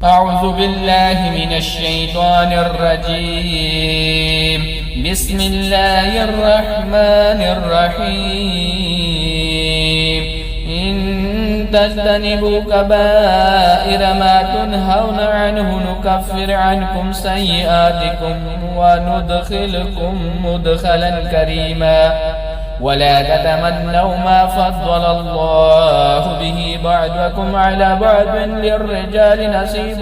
أعوذ بالله من الشيطان الرجيم. بسم الله الرحمن الرحيم. إن تجتنبوا كبائر ما تنهون عنه نكفر عنكم سيئاتكم وندخلكم مدخلا كريما. ولا تتمنوا ما فضل الله به بعضكم على بعض، للرجال نصيب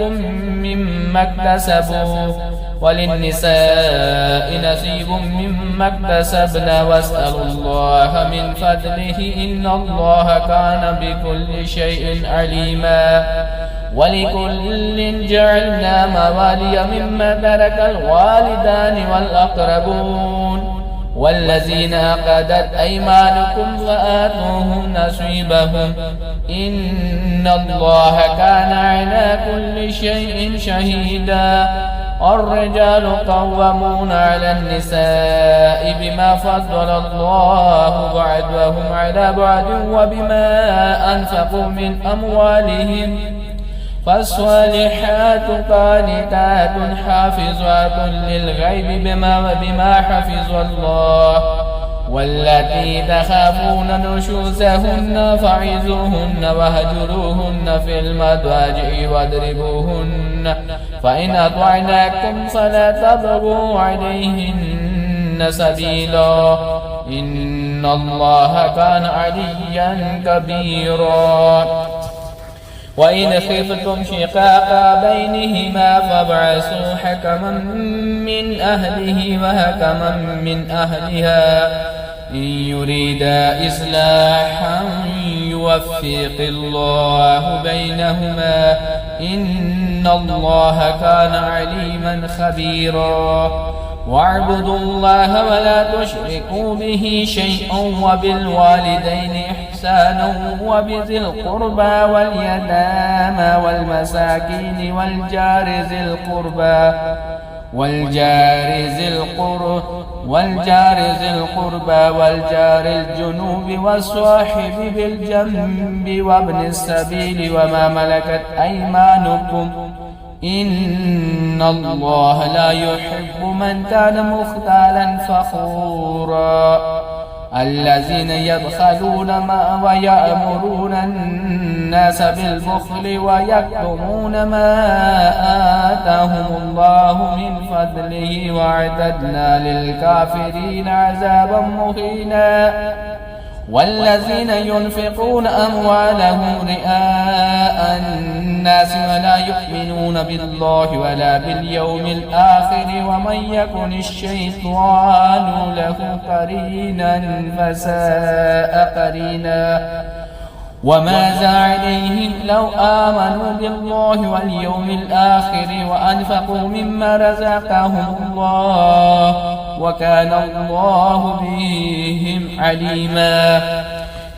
مما اكتسبوا وللنساء نصيب مما اكتسبن، واسألوا الله من فضله إن الله كان بكل شيء عليما. ولكل جعلنا موالي مما ترك الوالدان والأقربون والذين عقدت أيمانكم فآتوهم نصيبهم إن الله كان على كل شيء شهيدا. الرجال قوامون على النساء بما فضل الله بعضهم على بعض وبما أنفقوا من أموالهم، فالصالحات قانتات حافظات للغيب بما حفظ الله. والتي تخافون نشوزهن فعظوهن واهجروهن في المضاجع واضربوهن، فإن أطعناكم فلا تبغوا عليهن سبيلا إن الله كان عليا كبيرا. وإن خفتم شقاق بينهما فابعثوا حكما من أهله وحكما من أهلها إن يريدا إصلاحا يوفق الله بينهما إن الله كان عليما خبيرا. واعبدوا الله ولا تشركوا به شيئا وبالوالدين إحسانا وبذي القربى واليتامى والمساكين والجار ذي القربى والجار الجنوب والصاحب بالجنب وابن السبيل وما ملكت أيمانكم إن الله لا يحب من كان مختالا فخورا. الذين يبخلون ويأمرون الناس بالبخل ويكتمون ما آتاهم الله من فضله واعتدنا للكافرين عذابا مهينا. والذين ينفقون أموالهم رئاء الناس ولا يؤمنون بالله ولا باليوم الآخر ومن يكن الشيطان له قرينا فساء قرينا. وماذا عليهم لو آمنوا بالله واليوم الآخر وأنفقوا مما رزقهم الله وكان الله بهم عليما.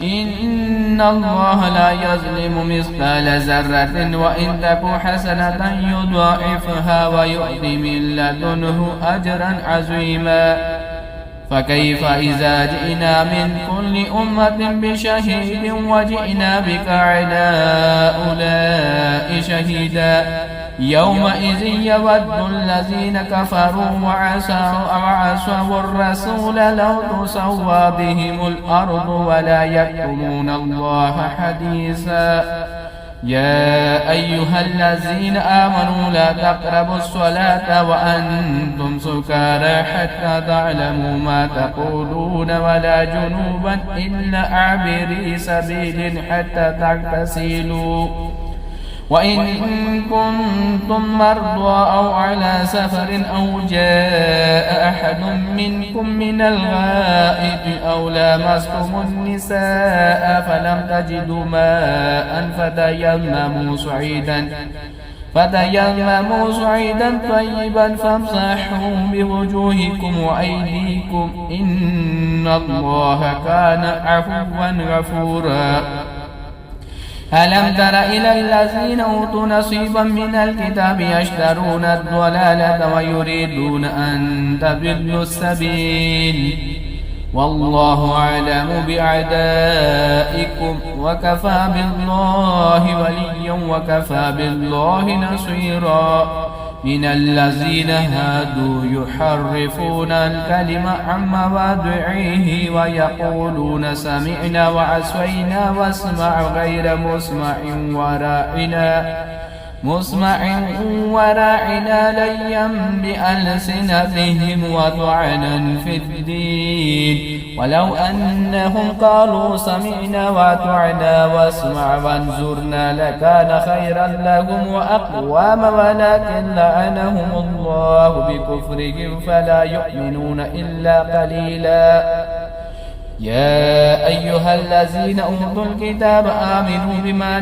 إن الله لا يظلم مثقال ذرة وإن تك حسنة يضاعفها ويؤتي من لدنه أجرا عظيما. فكيف إذا جئنا من كل أمة بشهيد وجئنا بك على هؤلاء شهيدا يومئذ يود الذين كفروا وعصوا الرسول لو تسوى بهم الأرض ولا يكتمون الله حديثا. يا أيها الذين آمنوا لا تقربوا الصلاة وأنتم سكارى حتى تعلموا ما تقولون ولا جنوبا إلا عابري سبيل حتى تغتسلوا وإن كنتم مرضى أو على سفر أو جاء أحد منكم من الغائط أو لامستم النساء فلم تجدوا ماء فتيمموا صعيدا طيبا فامسحوا بوجوهكم وأيديكم إن الله كان عفوا غفورا. ألم تر إلى الذين أوتوا نصيبا من الكتاب يشترون الضلالة ويريدون أن تضلوا السبيل والله أعلم بأعدائكم وكفى بالله وليا وكفى بالله نصيرا. من الذين هادوا يحرفون الكلم عن مواضعه ويقولون سمعنا وعصينا واسمع غير وراعنا ليا بألسنتهم وطعنا في الدين. ولو أنهم قالوا سمعنا وأطعنا واسمع وانظرنا لكان خيرا لهم وأقوام، ولكن لعنهم الله بكفرهم فلا يؤمنون إلا قليلا. يا أيها الذين أوتوا الكتاب آمنوا بما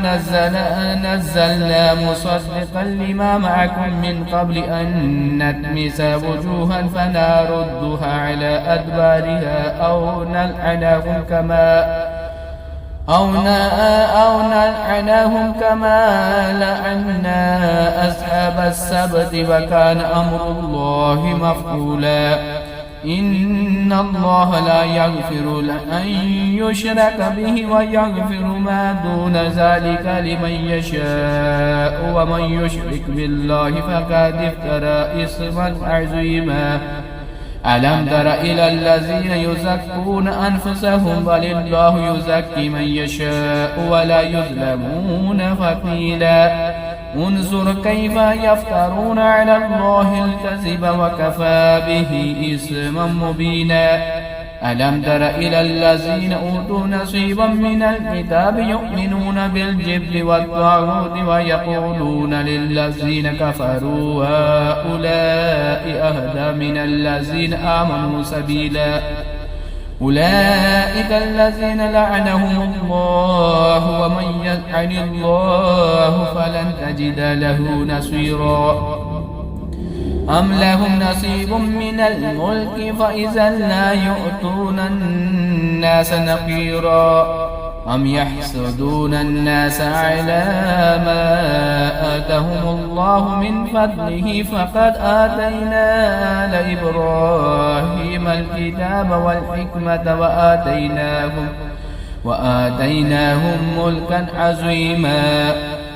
نزلنا مصدقا لما معكم من قبل أن نطمس وجوها فنردها على أدبارها أو نلعنهم كما لعنا أصحاب السبت وكان أمر الله مفعولا. إن الله لا يغفر أن يشرك به ويغفر ما دون ذلك لمن يشاء، ومن يشرك بالله فقد افترى إثما عظيما. ألم تر إلى الذين يزكون أنفسهم بل الله يزكي من يشاء ولا يظلمون فتيلا. انظر كيف يفترون على الله الكذب وكفى به إثما مبينا. ألم تر إلى الذين أوتوا نصيبا من الكتاب يؤمنون بالجبت والطاغوت ويقولون للذين كفروا هؤلاء أهدى من الذين آمنوا سبيلا. أولئك الذين لعنهم الله ومن يلعن الله فلن تجد له نصيرا. أم لهم نصيب من الملك فإذا لا يؤتون الناس نقيرا. أم يحسدون الناس على ما آتاهم الله من فضله فقد آتينا لإبراهيم الكتاب والحكمة وآتيناهم ملكا عظيما.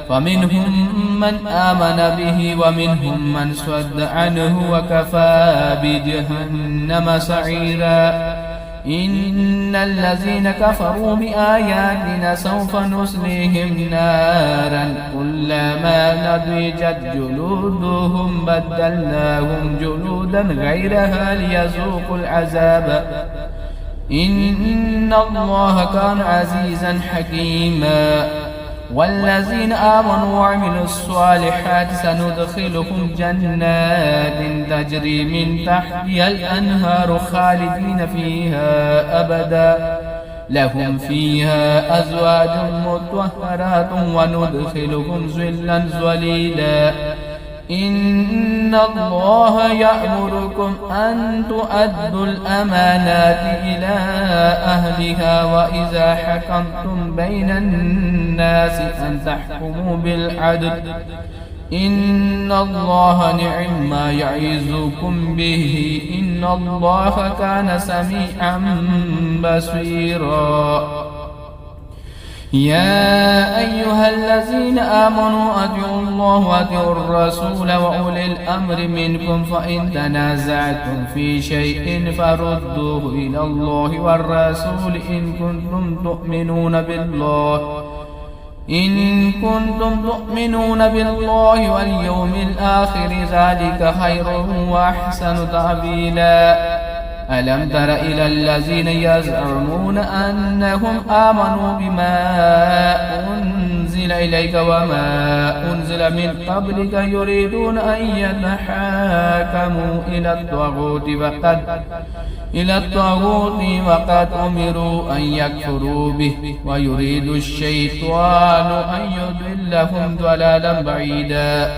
فمنهم من آمن به ومنهم من صد عنه وكفى بجهنم سعيرا. إن الذين كفروا بآياتنا سوف نصليهم نارا كلما نضجت جلودهم بدلناهم جلودا غيرها ليذوقوا العذاب إن الله كان عزيزا حكيما. والذين آمنوا وعملوا الصالحات سندخلهم جنات تجري من تحتها الأنهار خالدين فيها أبدا لهم فيها أزواج مطهرات وندخلهم ظلا ظليلا. إن الله يأمركم أن تؤدوا الأمانات إلى أهلها وإذا حكمتم بين الناس أن تحكموا بالعدل إن الله نعم ما يعظكم به إن الله كان سميعا بصيرا. يا أيها الذين آمنوا أطيعوا الله وأطيعوا الرسول وأولي الأمر منكم فإن تنازعتم في شيء فردوه إلى الله والرسول إن كنتم تؤمنون بالله واليوم الآخر ذلك خير وأحسن تأويلا. ألم تر إلى الذين يزعمون أنهم آمنوا بما أنزل إليك وما أنزل من قبلك يريدون أن يتحاكموا إلى الطاغوت وقد أمروا أن يكفروا به ويريد الشيطان أن يضلهم ضلالا بعيدا.